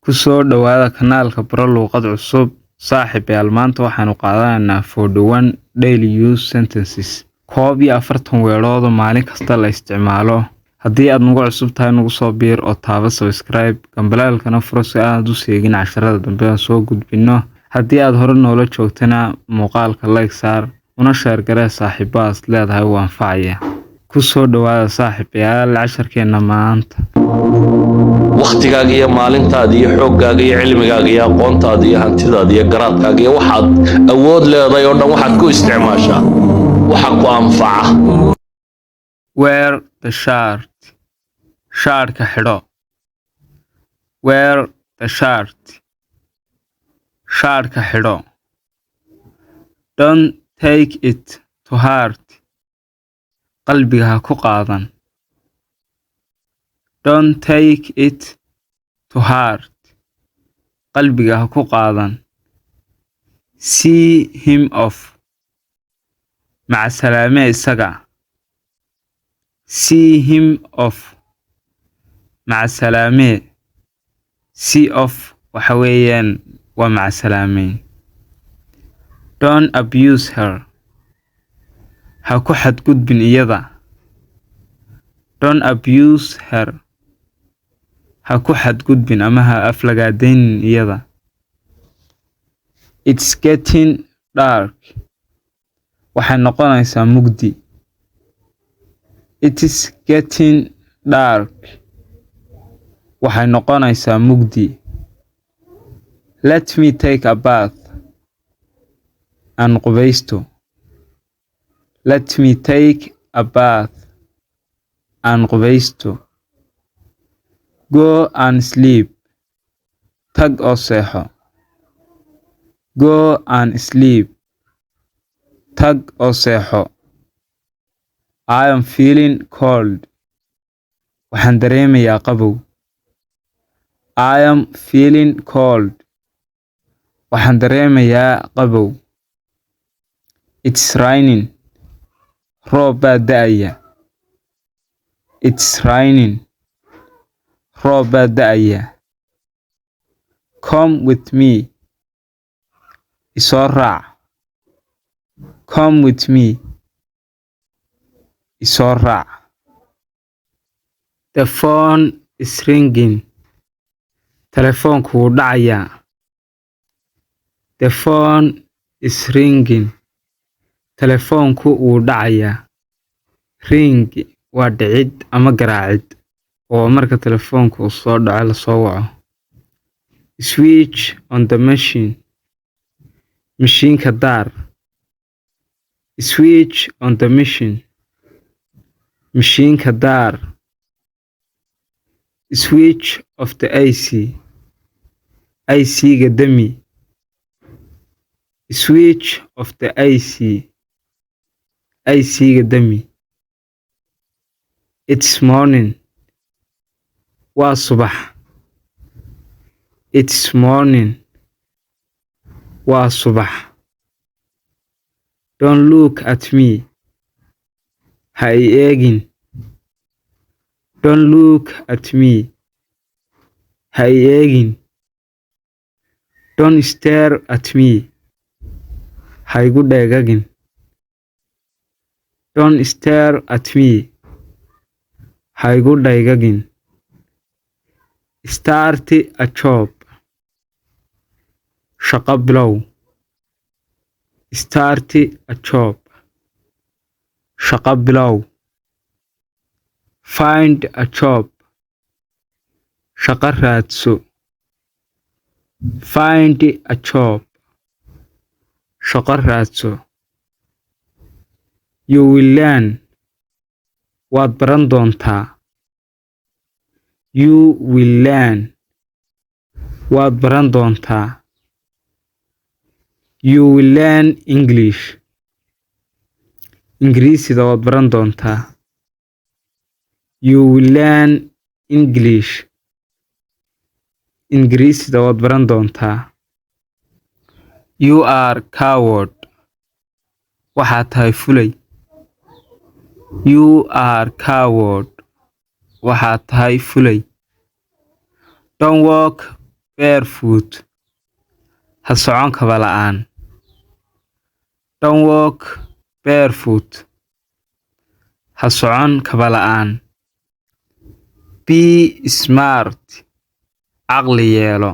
Ku soo dhawaada kanaalka Baro Luuqad Cusub. Saaxiibayaal, maanta waxaanu qaadanaynaa 41 daily use sentences. Koob iyo 40 weerood oo maalin kasta la isticmaalo. Haddii aad nagu cusub tahay, nagu soo biir oo taaba subscribe, gambalaalkana furo si aad u seegin casharada dambe aan soo gudbino. Haddii aad hore noola joogtana, muuqaalka like saar, una share garee saaxiibaas leedahay waa anfacaya. Ku soo dhawaada saaxiibayaal casharkeena maanta. waqtigaaga iyo maalintaada iyo xooggaaga iyo cilmigaaga iyo aqoontaada iyo hantidaada iyo garaadkaaga iyo waxaad awood leedahay oo dhan waxaad ku isticmaashaa waxa ku anfaca. Wear the shirt. Shaarka xidho. Wear the shirt. Shaarka xidho. Don't take it to heart. Qalbiga ha ku qaadan. Don't take it to heart. Qalbiga ha ku qaadan. See him off. Maca salaame isaga. See him off. Maca salaame. See off waxa weeyaan waa maca salaameyn. Don't abuse her. Ha ku xadgudbin iyada. Don't abuse her. Ha ku xadgudbin ama ha aflagaadaynin iyada. It's getting dark. Waxay noqonaysaa mugdi. It is getting dark. Waxay noqonaysaa mugdi. Let me take a bath. Aan qubaysto. Let me take a bath. Aan qubaysto. Go and sleep. Tag oo seexo. Go and sleep. Tag oo seexo. I am feeling cold. Waxaan dareemayaa qabow. I am feeling cold. Waxaan dareemayaa qabow. It's raining. Roob baa da'aya. It's raining. Roob baa da'aya. Come with me. Isoo raac. Come with me. Isoo raac. The phone is ringing. Telefoonku wuu dhacayaa. The phone is ringing. Telefoonku wuu dhacayaa. Ring waa dhicid ama garaacid oo marka telefoonku uu soo dhaco la soo waco. Switch on the machine. Mashiinka daar. Switch on the machine. Mashiinka daar. Switch off the AC. AC-ga dami. Switch off the AC. AC-ga dami. It's morning. Waa subax. It's morning. Waa subax. Don't look at me. Ha i eegin. Don't look at me. Ha i eegin. Don't stare at me. Ha igu dheegagin. Don't stare at me. Ha igu dheegagin. Start a job. Shaqo bilow. Start a job. Shaqo bilow. Find a job. Shaqo raadso. Find a job. Shaqo raadso. You will learn. Waad baran doontaa. You will learn. Waad baran doontaa. You will learn English. Ingiriisida waad baran doontaa. You will learn English. Ingiriisida waad baran doontaa. You are coward. Waxaad tahay fulay. You are coward. Waxaad tahay fulay. Don't walk barefoot. Ha socon kaba la'aan. Don't walk barefoot. Ha socon kaba la'aan. Be smart. Caqli yeelo.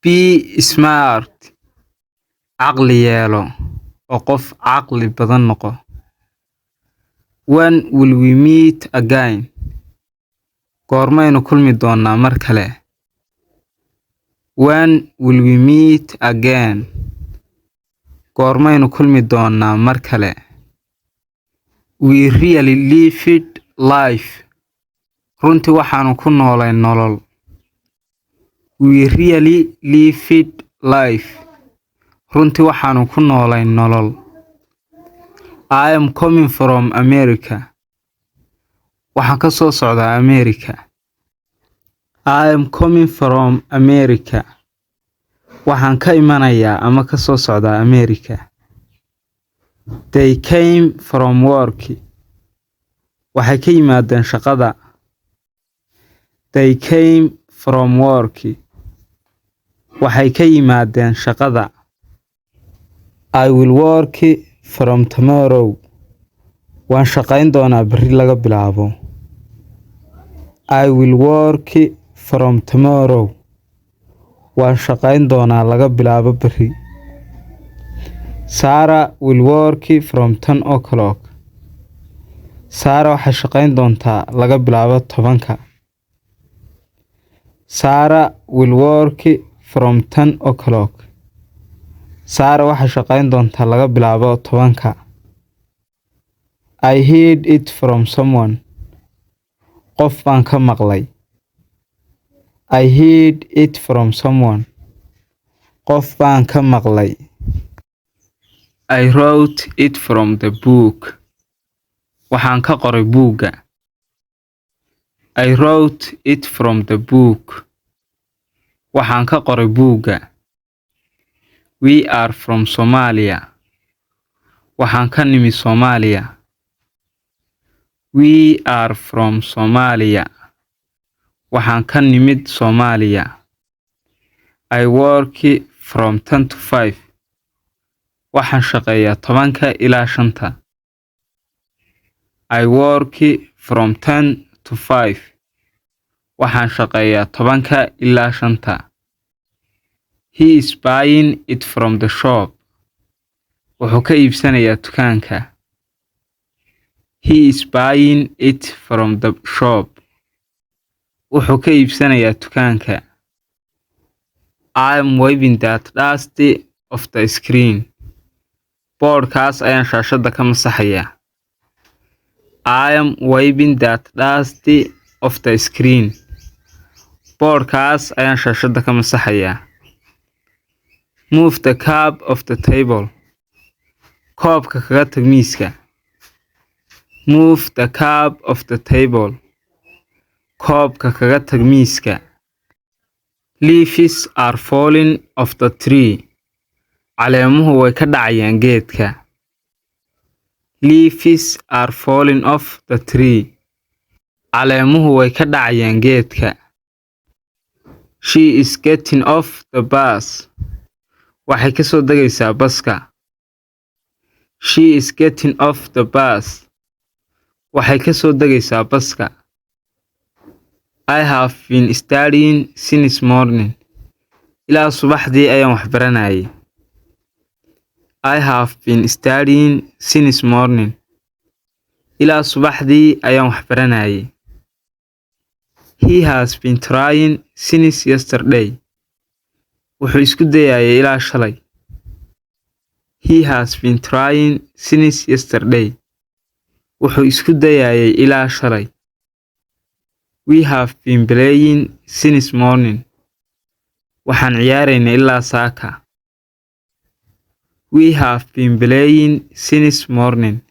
Be smart. Caqli yeelo. Oo qof caqli badan noqo. When will we meet again? Goormaynu kulmi doonaa mar kale? When will we meet again? Goormaynu kulmi doonaa mar kale? We really lived life. Runtii waxaanu ku noolay nolol. We really lived life. Runtii waxaanu ku noolay nolol. I am coming from America. Waxaan ka soo socdaa America. I am coming from America. Waxaan ka imanayaa ama ka soo socdaa America. They came from work. Waxay ka yimaadeen shaqada. They came from work. Waxay ka yimaadeen shaqada. I will work from tomorrow. Waan shaqayn doonaa berri laga bilaabo. I will work from tomorrow. Waan shaqayn doonaa laga bilaabo berri. Sarah will work from 10 o'clock. Sarah waxay shaqayn doontaa laga bilaabo 10ka. Sarah will work from 10 o'clock. Sarah waxay shaqayn doontaa laga bilaabo 10ka. I heard it from someone. Qof baan ka maqlay. I heard it from someone. Qof baan ka maqlay. I wrote it from the book. Waxaan ka qoray buugga. I wrote it from the book. Waxaan ka qoray buugga. We are from Somalia. Waxaan ka nimi Soomaaliya. We are from Somalia. Waxaan ka nimid Soomaaliya. I work from 10 to 5. Waxaan shaqeeyaa 10ka ilaa 5. I work from 10 to 5. Waxaan shaqeeyaa 10ka ilaa 5. He is buying it from the shop. Wuxuu ka iibsanayaa dukaanka. He is buying it from the shop. Wuxuu ka iibsanayaa dukaanka. I am wiping that dust off the screen. Boardkaas ayaan shaashada ka masaxayaa. I am wiping that dust off the screen. Boardkaas ayaan shaashada ka masaxayaa. Move the cup off the table. Koobka kaga tag miiska. Move the cup off the table. Koobka kaga tag miiska. Leaves are falling off the tree. Caleemuhu way ka dhacayaan geedka. Leaves are falling off the tree. Caleemuhu way ka dhacayaan geedka. She is getting off the bus. Waxay ka soo degaysaa baska. She is getting off the bus. Waxay ka soo degaysaa baska. I have been studying since morning. Ilaa subaxdii ayaan wax baranayay. I have been studying since morning. Ilaa subaxdii ayaan wax baranayay. He has been trying since yesterday. Wuxuu isku dayayay ilaa shalay. He has been trying since yesterday. Wuxuu isku dayayay ilaa shalay. We have been playing since morning. Waxaan ciyaaraynay ilaa saaka. We have been playing since morning.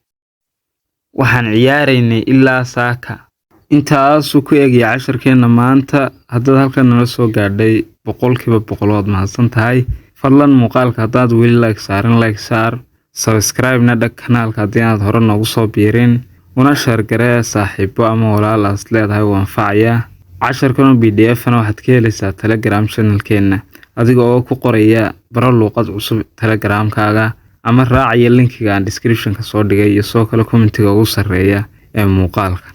Waxaan ciyaaraynay ilaa saaka. Intaasuu ku eegaya casharkeena maanta. Haddaad halkan nala soo gaadhay 100% waad mahadsan tahay. Fadlan muuqaalka haddaad weli like saarin like saar. Subscribe na dhag kanaalka haddii aad hore noogu soo biirin. Una share garee saaxiibo ama walaal aad leedahay oo anfacaya. casharkan oo PDF-na waxaad ka helaysaa Telegram channel-keena adiga oo ku qoraya baro luqad cusub Telegram-kaaga ama raacaya linkiga aan description-ka soo dhigay iyo soo kale commentiga ugu sarreeya ee muuqaalka.